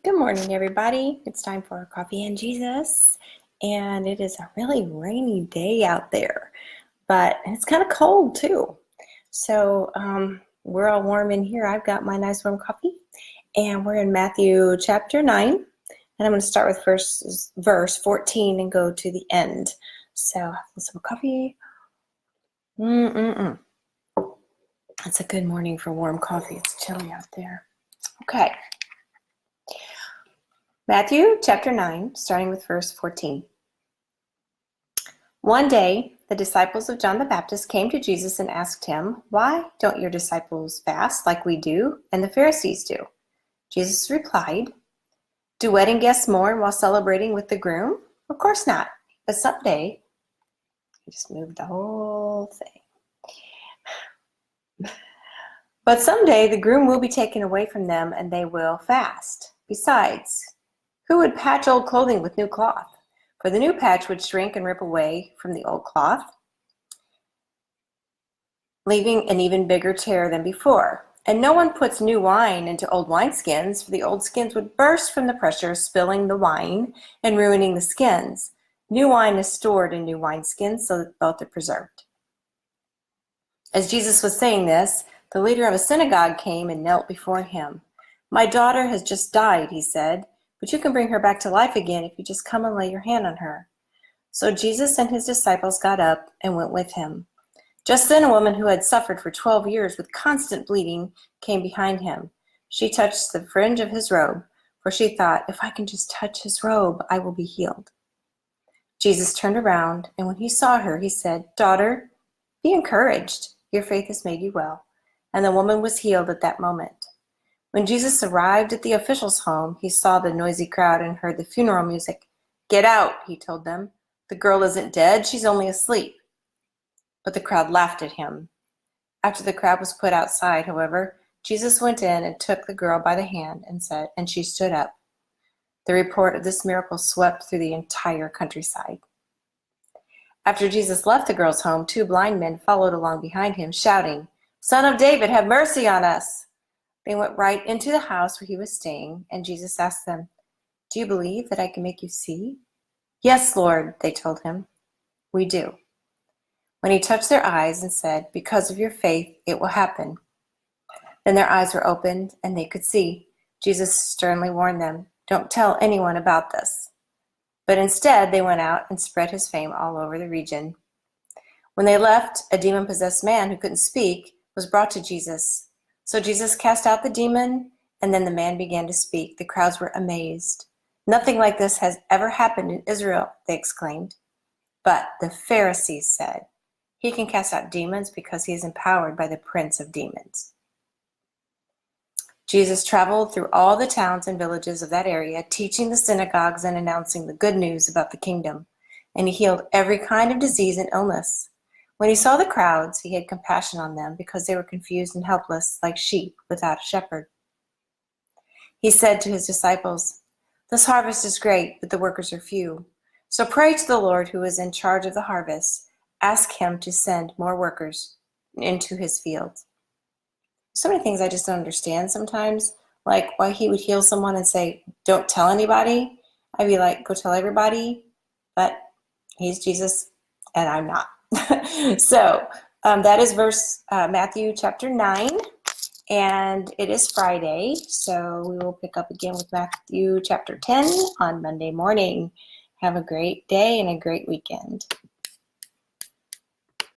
Good morning, everybody. It's time for Coffee and Jesus, and it is a really rainy day out there, but it's kind of cold too. So we're all warm in here. I've got my nice warm coffee, and we're in Matthew chapter 9, and I'm going to start with verse 14 and go to the end. So some coffee. It's a good morning for warm coffee. It's chilly out there. Okay. Matthew chapter 9, starting with verse 14. One day, the disciples of John the Baptist came to Jesus and asked him, "Why don't your disciples fast like we do and the Pharisees do?" Jesus replied, "Do wedding guests mourn while celebrating with the groom? Of course not. But someday," he just moved the whole thing. "But someday the groom will be taken away from them and they will fast. Besides, who would patch old clothing with new cloth? For the new patch would shrink and rip away from the old cloth, leaving an even bigger tear than before. And no one puts new wine into old wineskins, for the old skins would burst from the pressure, spilling the wine and ruining the skins. New wine is stored in new wineskins so that both are preserved." As Jesus was saying this, the leader of a synagogue came and knelt before him. "My daughter has just died," he said, "but you can bring her back to life again if you just come and lay your hand on her." So Jesus and his disciples got up and went with him. Just then a woman who had suffered for 12 years with constant bleeding came behind him. She touched the fringe of his robe, for she thought, "If I can just touch his robe, I will be healed." Jesus turned around, and when he saw her, he said, "Daughter, be encouraged. Your faith has made you well." And the woman was healed at that moment. When Jesus arrived at the official's home, he saw the noisy crowd and heard the funeral music. "Get out," he told them. "The girl isn't dead, she's only asleep." But the crowd laughed at him. After the crowd was put outside, however, Jesus went in and took the girl by the hand and she stood up. The report of this miracle swept through the entire countryside. After Jesus left the girl's home, 2 blind men followed along behind him, shouting, "Son of David, have mercy on us." They went right into the house where he was staying, and Jesus asked them, "Do you believe that I can make you see?" "Yes, Lord," they told him. "We do." When he touched their eyes and said, "Because of your faith, it will happen," then their eyes were opened and they could see. Jesus sternly warned them, "Don't tell anyone about this." But instead, they went out and spread his fame all over the region. When they left, a demon-possessed man who couldn't speak was brought to Jesus. So Jesus cast out the demon, and then the man began to speak. The crowds were amazed. "Nothing like this has ever happened in Israel," they exclaimed. But the Pharisees said, "He can cast out demons because he is empowered by the prince of demons." Jesus traveled through all the towns and villages of that area, teaching the synagogues and announcing the good news about the kingdom. And he healed every kind of disease and illness. When he saw the crowds, he had compassion on them because they were confused and helpless, like sheep without a shepherd. He said to his disciples, "This harvest is great, but the workers are few. So pray to the Lord who is in charge of the harvest. Ask him to send more workers into his fields." So many things I just don't understand sometimes, like why he would heal someone and say, "Don't tell anybody." I'd be like, "Go tell everybody," but he's Jesus and I'm not. So that is Matthew chapter 9, and it is Friday, so we will pick up again with Matthew chapter 10 on Monday morning. Have a great day and a great weekend.